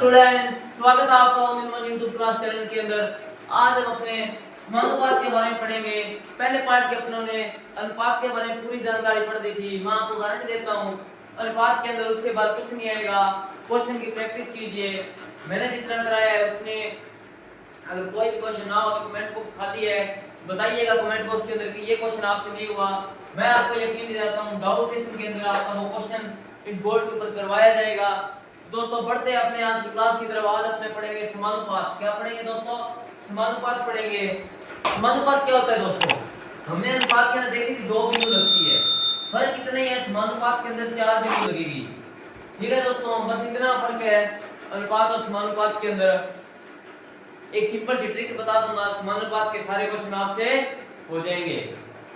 Student, स्वागत है आपका ऑनलाइन यूट्यूब क्लास चैनल के अंदर। आज हम अपने समानुपात के बारे में पढ़ेंगे। पहले पार्ट के अपनों ने अनुपात के बारे में पूरी जानकारी पढ़ दी थी। मैं आपको गारंटी देता हूँ अनुपात के अंदर उससे बाहर कुछ नहीं आएगा। क्वेश्चन की प्रैक्टिस कीजिए, मैंने जितना कराया है उतने। अगर कोई भी क्वेश्चन ना हो तो कमेंट बॉक्स खाली है, बताइएगा कमेंट बॉक्स के अंदर कि ये क्वेश्चन आपसे नहीं हुआ। मैं आपको यकीन दिलाता हूँ डाउट सेशन के अंदर आपका वो क्वेश्चन इस बोर्ड के ऊपर करवाया जाएगा। दोस्तों बढ़ते हैं अपने आज की क्लास की तरफ। आज अपने पढ़ेंगे समानुपात। क्या पढ़ेंगे दोस्तों? समानुपात पढ़ेंगे। समानुपात क्या होता है दोस्तों? हमने अनुपात के अंदर देखी थी दो बिंदु लगती है, फर्क कितना ही है, समानुपात के अंदर चार बिंदु लगेगी। ठीक है दोस्तों, बस इतना फर्क है अनुपात और समानुपात के अंदर। एक सिंपल सी ट्रिक बता दूंगा, समानुपात के सारे क्वेश्चन आपसे हो जाएंगे।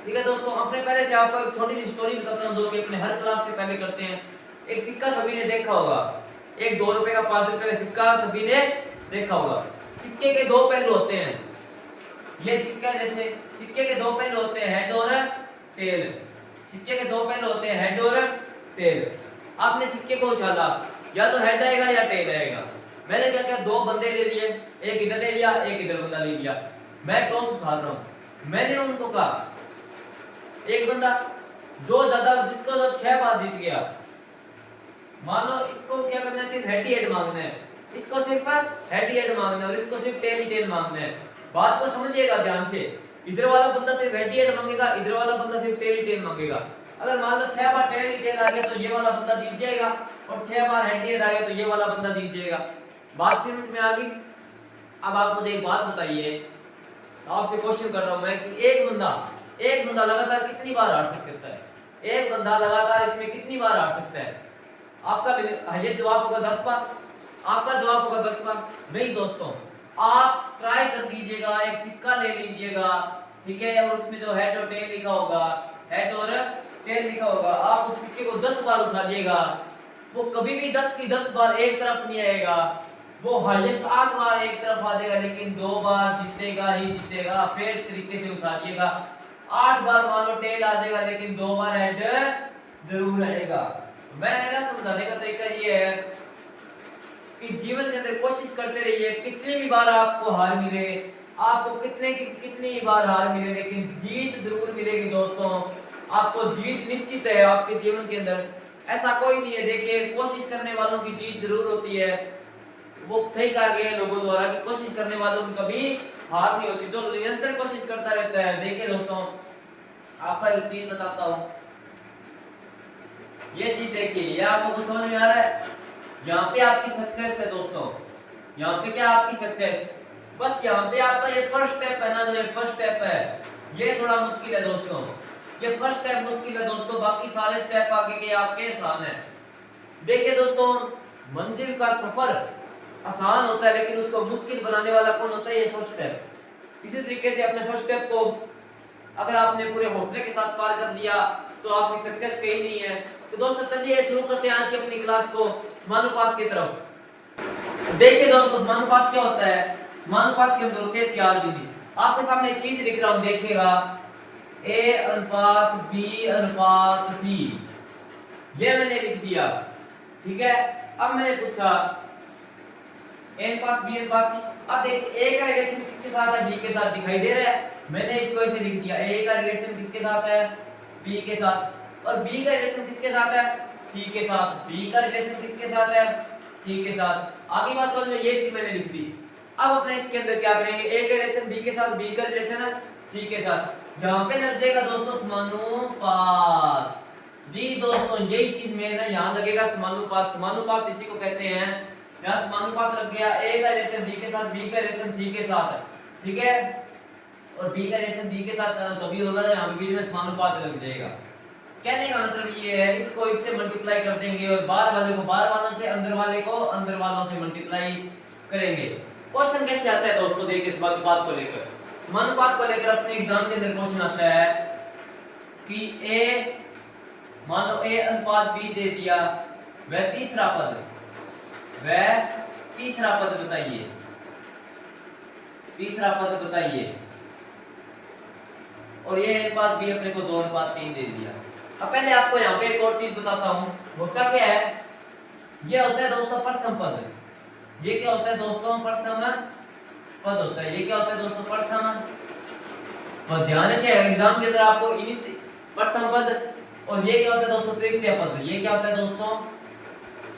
ठीक है दोस्तों, अपने पहले से आपको एक छोटी सी स्टोरी बताता हूं जो कि अपने हर क्लास से पहले करते हैं। एक सिक्का सभी ने देखा होगा, एक 2 रुपए का 5 रुपए का सिक्का सभी ने देखा होगा। सिक्के के दो पहलू होते हैं। ये सिक्का जैसे सिक्के के दो पहलू होते हैं, हेड और टेल। सिक्के के दो पहलू होते हैं, हेड और टेल। आपने सिक्के को उछाला, या तो हेड आएगा या टेल आएगा। मैंने क्या किया, दो बंदे ले लिए, एक इधर ले लिया एक इधर बंदा ले लिया। मैं टॉस उछाल रहा हूं, मैंने उनको कहा एक बंदा जो ज्यादा जिसको जो 6 बार जीत गया, मान लो इसको क्या करना है, सिर्फ हेड ही हेड मांगना है, इसको सिर्फ हेड ही हेड मांगना है और इसको सिर्फ टेल ही टेल मांगना है। बात को समझिएगा ध्यान से। इधर वाला बंदा सिर्फ हेड ही हेड मांगेगा, इधर वाला बंदा सिर्फ टेल ही टेल मांगेगा। अगर मान लो 6 बार टेल ही टेल आ गया तो ये वाला बंदा जीत जाएगा, और 6 बार हेड ही हेड आ गया तो ये वाला बंदा जीत जाएगा। बात समझ में आ गई? अब आप मुझे एक बात बताइए, आपसे क्वेश्चन कर रहा हूं मैं कि एक बंदा लगातार कितनी बार हार सकता है? एक बंदा लगातार इसमें कितनी बार हार सकता है? आपका ये जवाब होगा 10 बार, आपका जवाब होगा 10 बार। नहीं दोस्तों, आप ट्राई कर लीजिएगा, एक सिक्का ले लीजिएगा, ठीक है, और उसमें जो हेड और टेल लिखा होगा, हेड और टेल लिखा होगा, आप उस सिक्के को 10 बार उछालिएगा, वो कभी भी 10 की 10 बार एक तरफ नहीं आएगा, वो हाईएस्ट 8 बार एक तरफ आ जाएगा, लेकिन 2 बार जीतेगा ही जीतेगा। फिर तरीके से उछालिएगा, 8 बार मान लो टेल आ जाएगा, लेकिन 2 बार हेड जरूर आएगा। मेरा समझाने का तरीका ये है कि जीवन के अंदर कोशिश करते रहिए, कितनी भी बार आपको हार मिले, आपको कितनी बार हार मिले, लेकिन जीत जरूर मिलेगी दोस्तों। आपको जीत निश्चित है आपके जीवन के अंदर, ऐसा कोई नहीं है। देखिए, कोशिश करने वालों की जीत जरूर होती है, वो सही कहा गया है लोगों द्वारा कि कोशिश करने वालों की कभी हार नहीं होती, जो निरंतर कोशिश करता रहता है। देखिए दोस्तों, आपका एक चीज बताता हूँ, ये चीज देखिए, ये आपको समझ में आ रहा है? यहाँ पे आपकी सक्सेस है दोस्तों, यहाँ पे क्या आपकी सक्सेस, बस यहाँ पे आपका ये फर्स्ट स्टेप है ना, जो ये फर्स्ट स्टेप है ये थोड़ा मुश्किल है दोस्तों। ये फर्स्ट स्टेप मुश्किल है दोस्तों, बाकी सारे स्टेप आगे के आपके आसान है। देखिए दोस्तों, मंजिल का सफर आसान होता है, लेकिन उसको मुश्किल बनाने वाला कौन होता है? ये फर्स्ट स्टेप। इसी तरीके से अपने फर्स्ट स्टेप को अगर आपने पूरे हौसले के साथ पार कर दिया तो आपकी सक्सेस कहीं नहीं है। तो दोस्तों चलिए शुरू करते हैं आज की अपनी क्लास को समानुपात की तरफ। देखिए दोस्तों, समानुपात क्या होता है? समानुपात के अंदर होते हैं 4 बिंदु। आपके सामने एक चीज लिख रहा हूं, देखिएगा, A अनुपात B अनुपात C, ये मैंने लिख दिया, ठीक है। अब मैंने पूछा A अनुपात B अनुपात C। अब देखिए A का रिलेशन किसके साथ है? B के साथ दिखाई दे रहा है, मैंने इसको ऐसे लिख दिया, A का रिलेशन किसके साथ है? B के साथ। और B का रिलेशन किसके साथ है? C के साथ। B का रिलेशन किसके साथ है? C के साथ। आगे बात समझ में, ये चीज मैंने लिख दी। अब अपने इसके अंदर क्या करेंगे, A का रिलेशन B के साथ, B का रिलेशन है C के साथ। जहां पे लग जाएगा दोस्तों समानुपात, जी दोस्तों यही चीज में ना यहाँ लगेगा समानुपात। समानुपात इसी को कहते हैं, यहाँ समानुपात लग गया, A का रिलेशन B के साथ, B का रिलेशन C के साथ, ठीक है, और B का रिलेशन D के साथ तभी होगा जहाँ बीच में समानुपात लग जाएगा। कहने का मतलब ये है, इसको इससे मल्टीप्लाई कर देंगे और बाहर वाले को बाहर वालों से, अंदर वाले को अंदर वालों से मल्टीप्लाई करेंगे। क्वेश्चन कैसे आता है दोस्तों? देखिए, समानुपात को लेकर, समानुपात को लेकर अपने एग्जाम के अंदर क्वेश्चन आता है कि A, मान लो A अनुपात B दे दिया, वह तीसरा पद बताइए, तीसरा पद बताइए, और ये अनुपात B अपने को 2 अनुपात 3 दे दिया। अब पहले आपको यहाँ पे एक और चीज बताता हूँ, होता क्या है, ये होता है दोस्तों प्रथम पद। ये क्या होता है दोस्तों, प्रथम पद होता है। ये क्या होता है दोस्तों, प्रथम पद। ध्यान रखिए एग्जाम के अंदर आपको प्रथम पद, और ये क्या होता है दोस्तों, तृतीय पद। ये क्या होता है दोस्तों,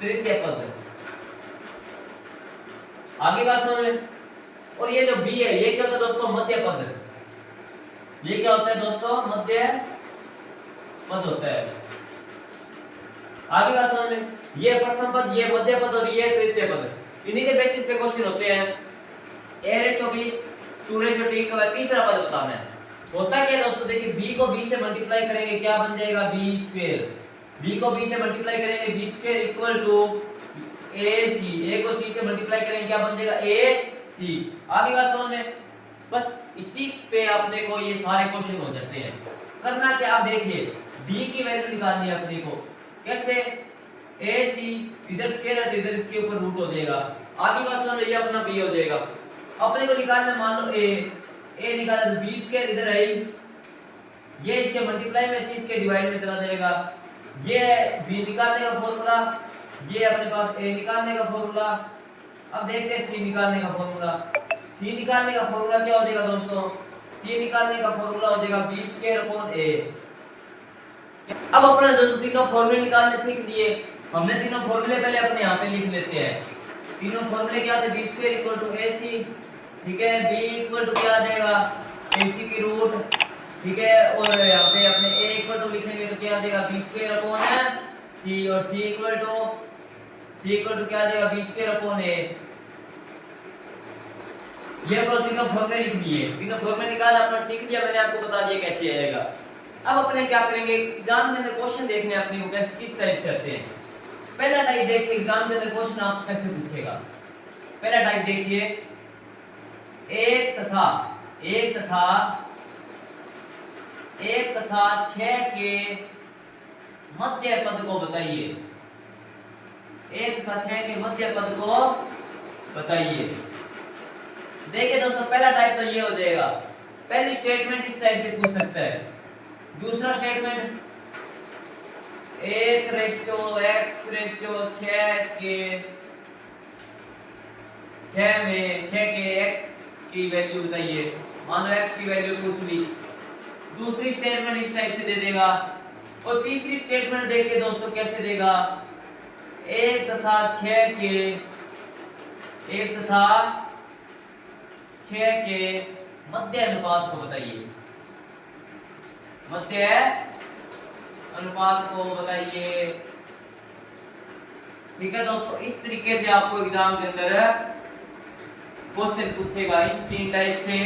तृतीय पद। आगे बात समझ में। और ये जो बी है ये क्या होता है दोस्तों, मध्य पद। ये क्या होता है दोस्तों, मध्य पद होता है। आगे बात समझ में। ये प्रथम पद, ये मध्य पद और ये तृतीय पद। इन्हीं के बेसिस पे क्वेश्चन होते हैं। a ratio b 2 ratio t का तीसरा पद बताना है। होता क्या है दोस्तों, देखिए b को b से मल्टीप्लाई करेंगे क्या बन जाएगा, b स्क्वायर। b को b से मल्टीप्लाई करेंगे b square equal to ac। a को c से मल्टीप्लाई करेंगे क्या बन जाएगा, ac। आगे बात समझ में। बस इसी पे आप देखो ये सारे क्वेश्चन हो जाते हैं। करना क्या, आप देखिए b की वैल्यू निकालनी है अपने को। कैसे, ac इधर स्क्वायर है तो इधर इसके ऊपर रूट हो जाएगा। आगे बात समझ में, ये अपना b हो जाएगा। अपने को निकालना, मान लो a निकाला तो b स्क्वायर इधर है, ये इसके मल्टीप्लाई में c इसके डिवाइड में चला जाएगा। ये b निकालने का फॉर्मूला, ये अपने पास a निकालने का फॉर्मूला। अब देखते हैं c निकालने का फॉर्मूला। c निकालने का फॉर्मूला क्या हो जाएगा दोस्तों, c निकालने का फॉर्मूला हो जाएगा b स्क्वायर अपॉन a। अब अपने दोस्तों तीनों फॉर्मूले निकालने सीख लिए। हमने तीनों फॉर्मूले पहले अपने यहाँ पे लिख लेते हैं। तीनों फॉर्मूले क्या थे, b square equal to ac, ठीक है, b इक्वल टू क्या आ जाएगा, ac की रूट, ठीक है, और यहाँ पे अपने a इक्वल टू लिखेंगे तो क्या आ जाएगा, b स्क्वायर अपॉन c, और c इक्वल टू क्या आ जाएगा, b स्क्वायर अपॉन a। ये तीनों फॉर्मूले लिख दिए, तीनों फॉर्मूले निकाला, अपना सीख लिया, मैंने आपको बता दिया कैसे आएगा। अब अपने क्या करेंगे, एग्जाम के अंदर क्वेश्चन देखने अपने को कैसे किस टाइप से आते हैं। पहला टाइप देखिए एग्जाम के अंदर क्वेश्चन आपको कैसे पूछेगा। पहला टाइप देखिए, एक तथा 6 के मध्य पद को बताइए। एक तथा 6 के मध्य पद को बताइए। देखिए दोस्तों पहला टाइप तो ये हो जाएगा। पहली स्टेटमेंट इस टाइप से पूछ सकता है। दूसरा स्टेटमेंट 1 रेशियो x रेशियो 6 के x की वैल्यू बताइए। मान लो x की वैल्यू पूछ ली। दूसरी स्टेटमेंट इस टाइप से दे देगा। और तीसरी स्टेटमेंट देखिए दोस्तों कैसे देगा, 1 तथा 6 के मध्य अनुपात को बताइए। मध्य अनुपात को बताइए। ठीक है दोस्तों, इस तरीके से आपको एग्जाम के अंदर क्वेश्चन पूछेगा। इन तीन टाइप से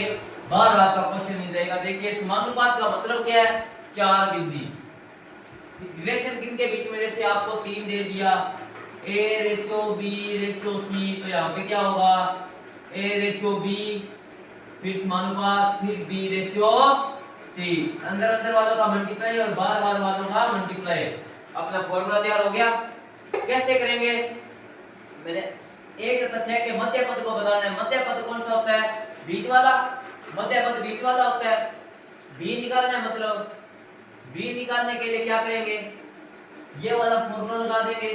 बार बार का क्वेश्चन मिल जाएगा। देखिए समानुपात का मतलब क्या है, 4 बिंदी। रिलेशन किनके बीच में, जैसे आपको 3 दे दिया, a ratio b ratio c, तो यहाँ पे क्या होगा, a रेशियो b, फिर समानुपात, फिर b रेशियो c। अंदर वालों का मल्टीप्लाई और बाहर वालों का मल्टीप्लाई। अपना फॉर्मूला तैयार हो गया। कैसे करेंगे, मैंने 1 तथा 6 के मध्य पद को बताना है। मध्य पद कौन सा होता है, बीच वाला। मध्य पद बीच वाला होता है। b निकालना है, मतलब b निकालने के लिए क्या करेंगे, ये वाला फॉर्मूला लगा देंगे,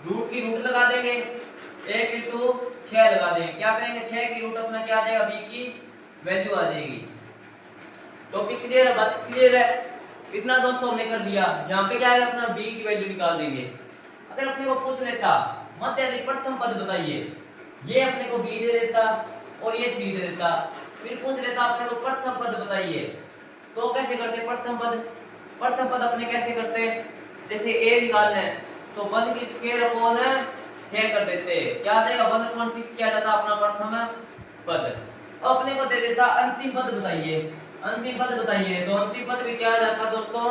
रूट की रूट लगा देंगे, 1 इंटू 6 लगा देंगे। क्या करेंगे, 6 की रूट अपना क्या आ जाएगा, b की वैल्यू आ जाएगी। टॉपिक क्लियर है, बात क्लियर है। इतना दोस्तों हमने कर दिया। यहाँ पे क्या है, अपना b की वैल्यू निकाल देंगे। अगर अपने को पूछ लेता मध्य प्रथम पद बताइए, ये अपने को b दे देता और ये c दे देता। फिर पूछ लेता अपने को प्रथम पद बताइए, तो कैसे करते, प्रथम पद अपने कैसे करते, जैसे a निकालना है तो 1 की स्क्वायर अपॉन 6 कर देते। क्या आ जाएगा, 1/6 किया जाता अपना प्रथम पद। अपने को दे देता अंतिम पद बताइए। अंतिम पद बताइए, तो अंतिम पद भी क्या आ जाता दोस्तों,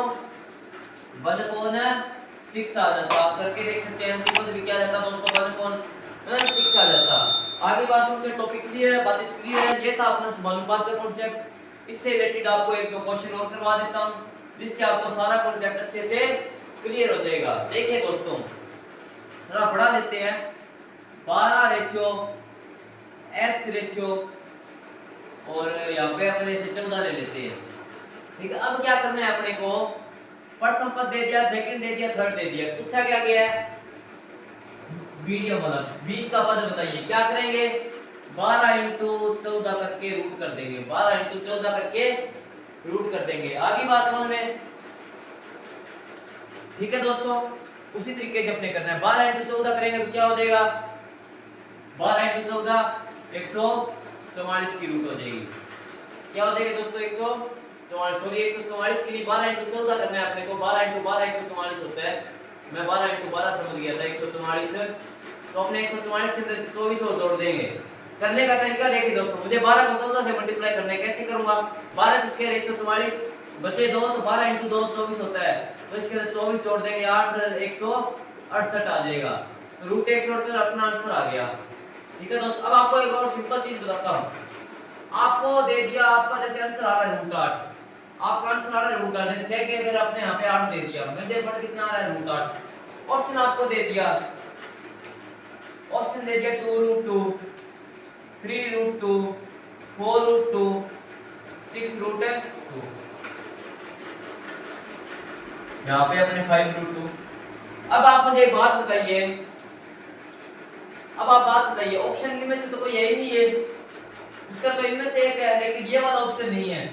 1/6 आ जाता। आप करके देख सकते हैं, अंतिम पद भी क्या आ जाता दोस्तों, 1/6 आ जाता। आगे बात सुनकर टॉपिक क्लियर है, बात क्लियर है। ये था अपना समानुपात का कॉन्सेप्ट। इससे रिलेटेड आपको एक दो क्वेश्चन और करवा देता हूं, जिससे आपको सारा कॉन्सेप्ट अच्छे से क्लियर हो जाएगा। देखिए दोस्तों थोड़ा पढ़ा लेते हैं। 12 रेशियो x रेशियो, और यहाँ पे अपने 14 ले लेते हैं। ठीक है, अब क्या करना है अपने को, प्रथम पद दे दिया, सेकंड दे दिया, थर्ड दे दिया। पूछा क्या गया है, मीडियम वाला बीच का पद बताइए। क्या करेंगे 12 इंटू 14 करके रूट कर देंगे, 12 इंटू 14 करके रूट कर देंगे। आगे बात समझ में, ठीक है दोस्तों। उसी तरीके से अपने करना है, 12 इंटू 14 करेंगे तो क्या हो जाएगा 12 इंटू 14 144 की रूट हो जाएगी। क्या हो जाएगा दोस्तों 144, सॉरी 144 के लिए 12 इंटू 14 करना है अपने को। 12 इंटू 12 144 होता है, मैं 12 इंटू 12 समझ गया था 144, तो अपने 144 के अंदर 24 और जोड़ देंगे। करने का तरीका देखिए दोस्तों, मुझे 12 को 14 से मल्टीप्लाई करना है, कैसे करूंगा 12 का स्क्वायर 144 बचे 2 तो 12 इंटू 2 24 होता है, तो इसके अंदर 24 जोड़ देंगे 8 168 आ जाएगा, तो रूट 1 जोड़कर अपना आंसर आ गया। ठीक है दोस्तों। अब आपको एक और सिंपल चीज बताता हूं, आपको दे दिया आपका जैसे आंसर आ रहा है रूट 8, आपका आंसर आ रहा है रूट 8, जैसे 6 के अगर आपने यहां पे 8 दे दिया, मुझे पता कितना आ रहा है रूट 8। ऑप्शन आपको दे दिया, ऑप्शन दे दिया 2 रूट 2, 3 रूट 2, 4 रूट 2, 6 रूट 2, यहाँ पे अपने 5 रूट 2। अब आप मुझे एक बात बताइए, अब आप बात बताइए, ऑप्शन इनमें से तो कोई यही नहीं है, उत्तर तो इनमें से एक है, लेकिन ये वाला ऑप्शन नहीं है।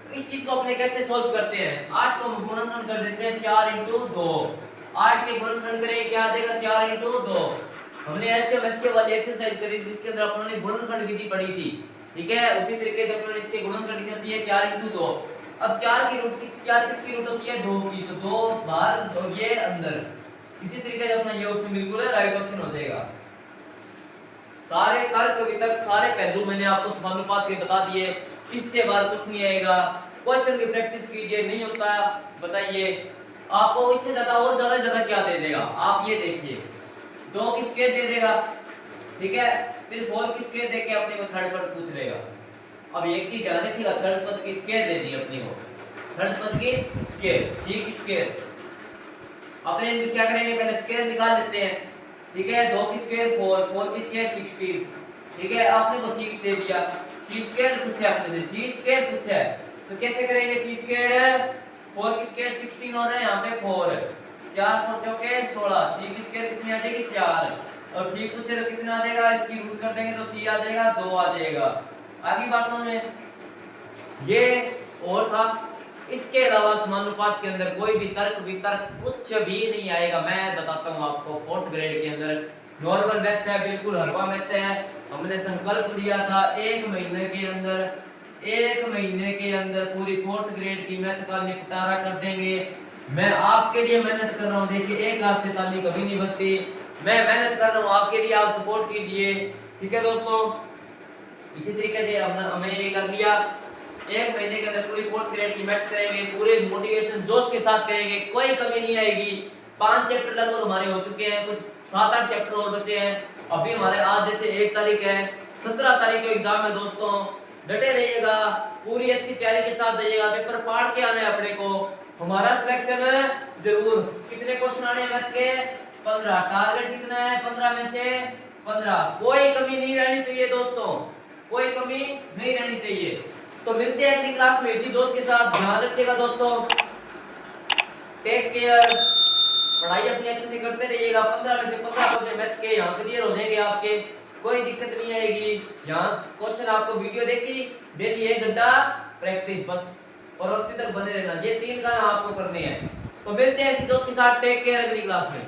तो इस चीज को अपने कैसे सॉल्व करते हैं, 8 को हम गुणनखंड कर देते हैं 4 इंटू 2, 8 के गुणनखंड करें क्या आ जाएगा 4 इंटू 2। हमने ऐसे बच्चे वाली एक्सरसाइज करी जिसके अंदर अपने गुणनखंड विधि पढ़ी थी, ठीक है, उसी तरीके से अपने इसके गुणनखंड की होती है 4 इंटू 2। अब 4 की रूट किसकी रूट होती है 2 की, तो 2 बाहर 2 ये अंदर, इसी तरीके से अपना ये ऑप्शन बिल्कुल है राइट ऑप्शन हो जाएगा। सारे तर्क वितर्क सारे पहलू मैंने आपको समानुपात के बता दिए, इससे बाहर कुछ नहीं आएगा। क्वेश्चन की प्रैक्टिस कीजिए, नहीं होता बताइए, आपको इससे ज्यादा और ज्यादा क्या दे देगा आप ये देखिए, 2 की स्क्वायर दे देगा, ठीक है, फिर 4 की स्क्वायर देके अपने को थर्ड पद पूछ लेगा। अब एक चीज ध्यान रखिएगा, थर्ड पद की स्क्वायर दे दी अपने को, थर्ड पद की स्क्वायर, सी की स्क्वायर, अपने क्या करेंगे पहले स्क्वायर निकाल लेते हैं, ठीक है, 2 की स्क्वायर 4, 4 की स्क्वायर 16, ठीक है, आपने को सी दे दिया, सी स्क्वायर पूछा है आपने, सी स्क्वायर पूछा है, तो कैसे करेंगे सी स्क्वायर 4 की स्क्वायर 16 हो रहा है, यहाँ पे 4 4 4 चौके 16, सी की स्क्वायर कितनी आ जाएगी 4, और सी पूछे तो कितना आ जाएगा, इसकी रूट कर देंगे तो सी आ जाएगा 2 आ जाएगा। आगे बात समझ में, ये और था। इसके अलावा समानुपात के अंदर कोई भी तर्क वितर्क कुछ भी नहीं आएगा, मैं बताता हूँ आपको। 4th ग्रेड के अंदर नॉर्मल मैथ है, बिल्कुल हल्का मैथ है। हमने संकल्प लिया था 1 महीने के अंदर, 1 महीने के अंदर पूरी 4th ग्रेड की मैथ का निपटारा कर देंगे। मैं आपके लिए मेहनत कर रहा हूँ, देखिए एक हाथ से ताली कभी नहीं बजती, मैं मेहनत कर रहा हूँ आपके लिए, आप सपोर्ट कीजिए, ठीक है दोस्तों। इसी तरीके से हमें ये कर लिया, 1 महीने के अंदर पूरी 4th ग्रेड की मैथ करेंगे, पूरे मोटिवेशन जोश के साथ करेंगे, कोई कमी नहीं आएगी। 5 चैप्टर लगभग हमारे हो चुके हैं, कुछ 7-8 चैप्टर और बचे हैं। अभी हमारे आज जैसे 1 तारीख है, 17 तारीख को एग्जाम है दोस्तों, डटे रहिएगा, पूरी अच्छी तैयारी के साथ जाइएगा, पेपर पढ़ के आना है अपने को, हमारा सिलेक्शन जरूर। कितने क्वेश्चन आने हैं मैथ के 15, टारगेट कितना है 15 में से 15, कोई कमी नहीं रहनी चाहिए दोस्तों, कोई कमी नहीं रहनी चाहिए। तो मिलते हैं अगली क्लास में इसी दोस्त के साथ, ध्यान रखिएगा दोस्तों, टेक केयर, पढ़ाई अपनी अच्छे से करते रहिएगा। 15 में से 15 क्वेश्चन मैथ के यहाँ क्लियर हो जाएंगे आपके, कोई दिक्कत नहीं आएगी। यहाँ क्वेश्चन आपको वीडियो देखी, डेली 1 घंटा प्रैक्टिस, बस और वक्त तक बने रहना, ये 3 काम आपको करने हैं। तो मिलते हैं इसी दोस्त के साथ, टेक केयर अगली क्लास में।